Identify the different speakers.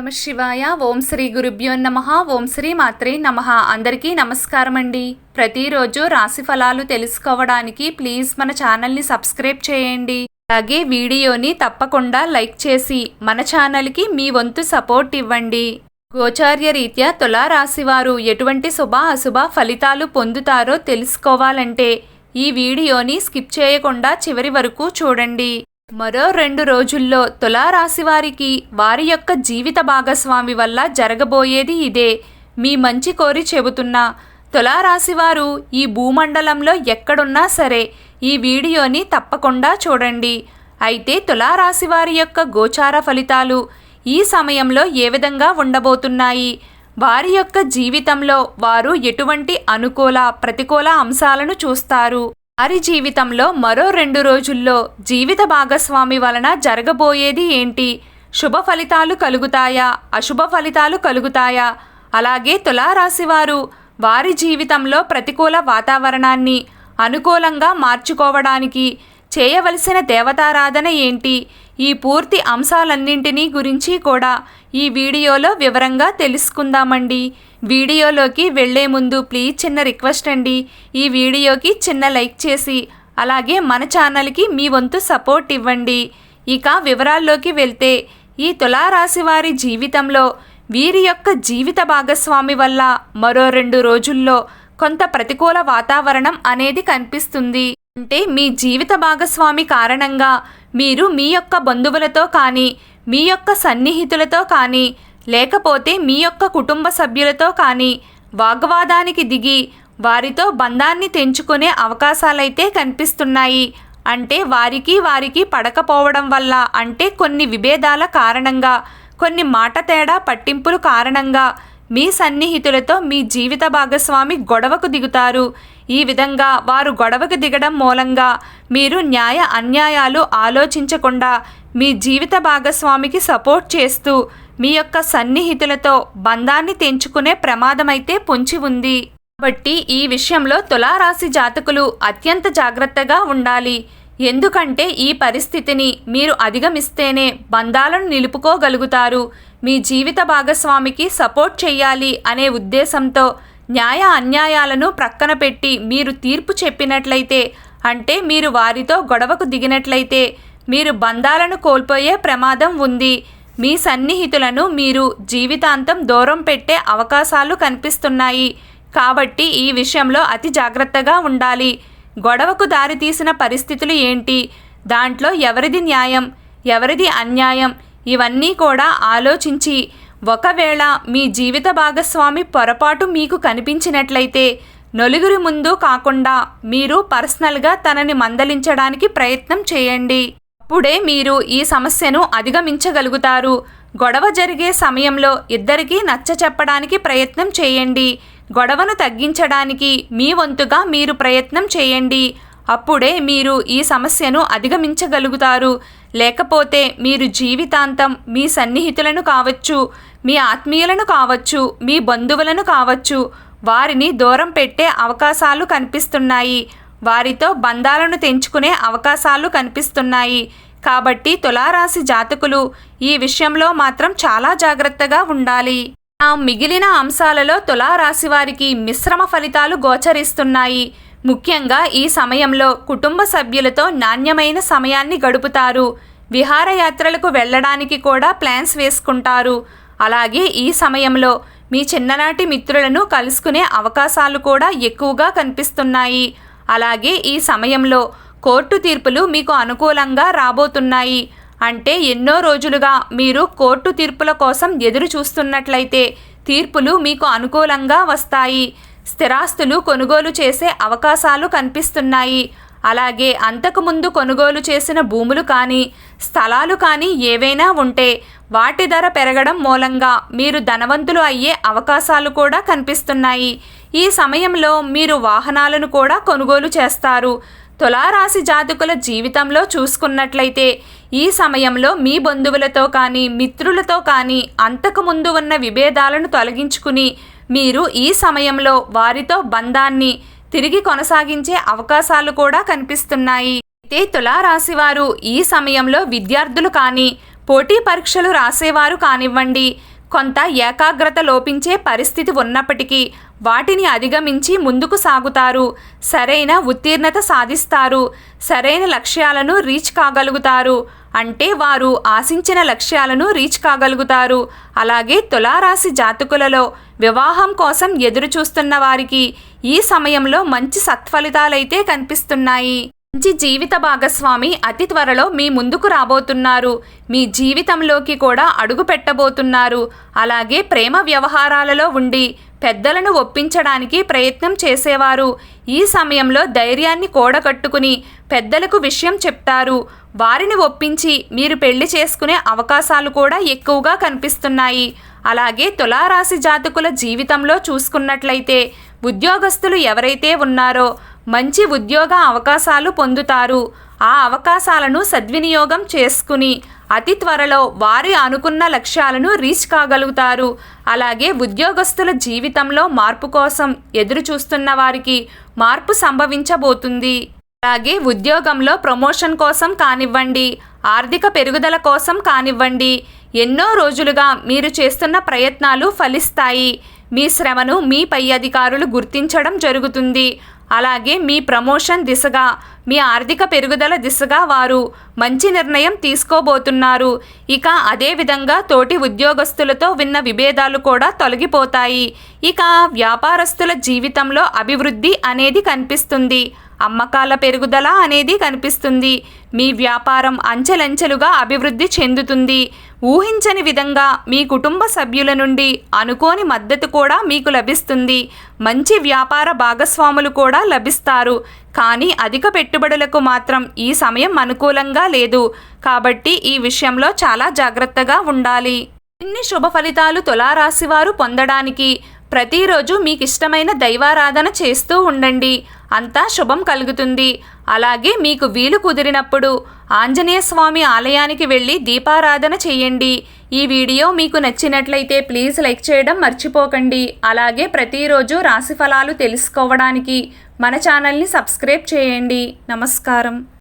Speaker 1: నమ శివాయ. ఓం శ్రీ గురుభ్యో నమః. ఓం శ్రీ మాత్రే నమః. అందరికీ నమస్కారం అండి. ప్రతిరోజు రాశి ఫలాలు తెలుసుకోవడానికి ప్లీజ్ మన ఛానల్ని సబ్స్క్రైబ్ చేయండి. అలాగే వీడియోని తప్పకుండా లైక్ చేసి మన ఛానల్కి మీ వంతు సపోర్ట్ ఇవ్వండి. గోచార్య రీత్యా తులారాశి వారు ఎటువంటి శుభ అశుభ ఫలితాలు పొందుతారో తెలుసుకోవాలంటే ఈ వీడియోని స్కిప్ చేయకుండా చివరి వరకు చూడండి. మరో 2 రోజుల్లో తులారాశి వారికి వారి యొక్క జీవిత భాగస్వామి వల్ల జరగబోయేది ఇదే. మీ మంచి కోరి చెబుతున్నా. తులారాశి వారు ఈ భూమండలంలో ఎక్కడున్నా సరే ఈ వీడియోని తప్పకుండా చూడండి. అయితే తులారాశి వారి యొక్క గోచార ఫలితాలు ఈ సమయంలో ఏ విధంగా ఉండబోతున్నాయి, వారి యొక్క జీవితంలో వారు ఎటువంటి అనుకూల ప్రతికూల అంశాలను చూస్తారు, వారి జీవితంలో మరో 2 రోజుల్లో జీవిత భాగస్వామి వలన జరగబోయేది ఏంటి, శుభ ఫలితాలు కలుగుతాయా అశుభ ఫలితాలు కలుగుతాయా, అలాగే తులారాశి వారు వారి జీవితంలో ప్రతికూల వాతావరణాన్ని అనుకూలంగా మార్చుకోవడానికి చేయవలసిన దేవతారాధన ఏంటి, ఈ పూర్తి అంశాలన్నింటినీ గురించి కూడా ఈ వీడియోలో వివరంగా తెలుసుకుందామండి. వీడియోలోకి వెళ్లే ముందు ప్లీజ్ చిన్న రిక్వెస్ట్ అండి, ఈ వీడియోకి చిన్న లైక్ చేసి అలాగే మన ఛానల్కి మీ వంతు సపోర్ట్ ఇవ్వండి. ఇక వివరాల్లోకి వెళ్తే ఈ తులారాశి వారి జీవితంలో వీరి యొక్క జీవిత భాగస్వామి వల్ల మరో 2 రోజుల్లో కొంత ప్రతికూల వాతావరణం అనేది కనిపిస్తుంది. అంటే మీ జీవిత భాగస్వామి కారణంగా మీరు మీ యొక్క బంధువులతో కానీ మీ యొక్క సన్నిహితులతో కానీ లేకపోతే మీ యొక్క కుటుంబ సభ్యులతో కానీ వాగ్వాదానికి దిగి వారితో బంధాన్ని తెంచుకునే అవకాశాలైతే కనిపిస్తున్నాయి. అంటే వారికి పడకపోవడం వల్ల, అంటే కొన్ని విభేదాల కారణంగా, కొన్ని మాట తేడా పట్టింపుల కారణంగా మీ సన్నిహితులతో మీ జీవిత భాగస్వామి గొడవకు దిగుతారు. ఈ విధంగా వారు గొడవకు దిగడం మూలంగా మీరు న్యాయ అన్యాయాలు ఆలోచించకుండా మీ జీవిత భాగస్వామికి సపోర్ట్ చేస్తూ మీ యొక్క సన్నిహితులతో బంధాన్ని తెంచుకునే ప్రమాదమైతే పొంచి ఉంది. కాబట్టి ఈ విషయంలో తులారాశి జాతకులు అత్యంత జాగ్రత్తగా ఉండాలి. ఎందుకంటే ఈ పరిస్థితిని మీరు అధిగమిస్తేనే బంధాలను నిలుపుకోగలుగుతారు. మీ జీవిత భాగస్వామికి సపోర్ట్ చేయాలి అనే ఉద్దేశంతో న్యాయ అన్యాయాలను ప్రక్కన పెట్టి మీరు తీర్పు చెప్పినట్లయితే, అంటే మీరు వారితో గొడవకు దిగినట్లయితే మీరు బంధాలను కోల్పోయే ప్రమాదం ఉంది. మీ సన్నిహితులను మీరు జీవితాంతం దూరం పెట్టే అవకాశాలు కనిపిస్తున్నాయి. కాబట్టి ఈ విషయంలో అతి జాగ్రత్తగా ఉండాలి. గొడవకు దారితీసిన పరిస్థితులు ఏంటి, దాంట్లో ఎవరిది న్యాయం ఎవరిది అన్యాయం, ఇవన్నీ కూడా ఆలోచించి ఒకవేళ మీ జీవిత భాగస్వామి పొరపాటు మీకు కనిపించినట్లయితే నలుగురి ముందు కాకుండా మీరు పర్సనల్గా తనని మందలించడానికి ప్రయత్నం చేయండి. అప్పుడే మీరు ఈ సమస్యను అధిగమించగలుగుతారు. గొడవ జరిగే సమయంలో ఇద్దరికీ నచ్చ చెప్పడానికి ప్రయత్నం చేయండి. గొడవను తగ్గించడానికి మీ వంతుగా మీరు ప్రయత్నం చేయండి. అప్పుడే మీరు ఈ సమస్యను అధిగమించగలుగుతారు. లేకపోతే మీరు జీవితాంతం మీ సన్నిహితులను కావచ్చు, మీ ఆత్మీయులను కావచ్చు, మీ బంధువులను కావచ్చు, వారిని దూరం పెట్టే అవకాశాలు కనిపిస్తున్నాయి. వారితో బంధాలను తెంచుకునే అవకాశాలు కనిపిస్తున్నాయి. కాబట్టి తులారాశి జాతకులు ఈ విషయంలో మాత్రం చాలా జాగ్రత్తగా ఉండాలి. మిగిలిన అంశాలలో తులారాశి వారికి మిశ్రమ ఫలితాలు గోచరిస్తున్నాయి. ముఖ్యంగా ఈ సమయంలో కుటుంబ సభ్యులతో నాణ్యమైన సమయాన్ని గడుపుతారు. విహారయాత్రలకు వెళ్ళడానికి కూడా ప్లాన్స్ వేసుకుంటారు. అలాగే ఈ సమయంలో మీ చిన్ననాటి మిత్రులను కలుసుకునే అవకాశాలు కూడా ఎక్కువగా కనిపిస్తున్నాయి. అలాగే ఈ సమయంలో కోర్టు తీర్పులు మీకు అనుకూలంగా రాబోతున్నాయి. అంటే ఎన్నో రోజులుగా మీరు కోర్టు తీర్పుల కోసం ఎదురు చూస్తున్నట్లయితే తీర్పులు మీకు అనుకూలంగా వస్తాయి. స్థిరాస్తులు కొనుగోలు చేసే అవకాశాలు కనిపిస్తున్నాయి. అలాగే అంతకుముందు కొనుగోలు చేసిన భూములు కానీ స్థలాలు కానీ ఏవైనా ఉంటే వాటి ధర పెరగడం మూలంగా మీరు ధనవంతులు అయ్యే అవకాశాలు కూడా కనిపిస్తున్నాయి. ఈ సమయంలో మీరు వాహనాలను కూడా కొనుగోలు చేస్తారు. తులారాశి జాతకుల జీవితంలో చూసుకున్నట్లయితే ఈ సమయంలో మీ బంధువులతో కానీ మిత్రులతో కానీ అంతకుముందు ఉన్న విభేదాలను తొలగించుకుని మీరు ఈ సమయంలో వారితో బంధాన్ని తిరిగి కొనసాగించే అవకాశాలు కూడా కనిపిస్తున్నాయి. అయితే తులారాశి వారు ఈ సమయంలో విద్యార్థులు కానీ పోటీ పరీక్షలు రాసేవారు కానివ్వండి, కొంత ఏకాగ్రత లోపించే పరిస్థితి ఉన్నప్పటికీ వాటిని అధిగమించి ముందుకు సాగుతారు. సరైన ఉత్తీర్ణత సాధిస్తారు. సరైన లక్ష్యాలను రీచ్ కాగలుగుతారు. అంటే వారు ఆశించిన లక్ష్యాలను రీచ్ కాగలుగుతారు. అలాగే తులారాశి జాతకులలో వివాహం కోసం ఎదురు చూస్తున్న వారికి ఈ సమయంలో మంచి సత్ఫలితాలైతే కనిపిస్తున్నాయి. మంచి జీవిత భాగస్వామి అతి త్వరలో మీ ముందుకు రాబోతున్నారు. మీ జీవితంలోకి కూడా అడుగు పెట్టబోతున్నారు. అలాగే ప్రేమ వ్యవహారాలలో ఉండి పెద్దలను ఒప్పించడానికి ప్రయత్నం చేసేవారు ఈ సమయంలో ధైర్యాన్ని కూడగట్టుకుని పెద్దలకు విషయం చెప్తారు. వారిని ఒప్పించి మీరు పెళ్లి చేసుకునే అవకాశాలు కూడా ఎక్కువగా కనిపిస్తున్నాయి. అలాగే తులారాశి జాతకుల జీవితంలో చూసుకున్నట్లయితే ఉద్యోగస్తులు ఎవరైతే ఉన్నారో మంచి ఉద్యోగ అవకాశాలు పొందుతారు. ఆ అవకాశాలను సద్వినియోగం చేసుకుని అతి త్వరలో వారి అనుకున్న లక్ష్యాలను రీచ్ కాగలుగుతారు. అలాగే ఉద్యోగస్తుల జీవితంలో మార్పు కోసం ఎదురు చూస్తున్న వారికి మార్పు సంభవించబోతుంది. అలాగే ఉద్యోగంలో ప్రమోషన్ కోసం కానివ్వండి, ఆర్థిక పెరుగుదల కోసం కానివ్వండి, ఎన్నో రోజులుగా మీరు చేస్తున్న ప్రయత్నాలు ఫలిస్తాయి. మీ శ్రమను మీ పై అధికారులు గుర్తించడం జరుగుతుంది. అలాగే మీ ప్రమోషన్ దిశగా, మీ ఆర్థిక పెరుగుదల దిశగా వారు మంచి నిర్ణయం తీసుకోబోతున్నారు. ఇక అదేవిధంగా తోటి ఉద్యోగస్తులతో విన్న విభేదాలు కూడా తొలగిపోతాయి. ఇక వ్యాపారస్తుల జీవితంలో అభివృద్ధి అనేది కనిపిస్తుంది. అమ్మకాల పెరుగుదల అనేది కనిపిస్తుంది. మీ వ్యాపారం అంచెలంచెలుగా అభివృద్ధి చెందుతుంది. ఊహించని విధంగా మీ కుటుంబ సభ్యుల నుండి అనుకోని మద్దతు కూడా మీకు లభిస్తుంది. మంచి వ్యాపార భాగస్వాములు కూడా లభిస్తారు. కానీ అధిక పెట్టుబడులకు మాత్రం ఈ సమయం అనుకూలంగా లేదు. కాబట్టి ఈ విషయంలో చాలా జాగ్రత్తగా ఉండాలి. ఇన్ని శుభ ఫలితాలు తులారాశి వారు పొందడానికి ప్రతిరోజు మీకు ఇష్టమైన దైవారాధన చేస్తూ ఉండండి. అంతా శుభం కలుగుతుంది. అలాగే మీకు వీలు కుదిరినప్పుడు ఆంజనేయ స్వామి ఆలయానికి వెళ్ళి దీపారాధన చేయండి. ఈ వీడియో మీకు నచ్చినట్లయితే ప్లీజ్ లైక్ చేయడం మర్చిపోకండి. అలాగే ప్రతిరోజు రాశి ఫలాలు తెలుసుకోవడానికి మన ఛానల్ని సబ్స్క్రైబ్ చేయండి. నమస్కారం.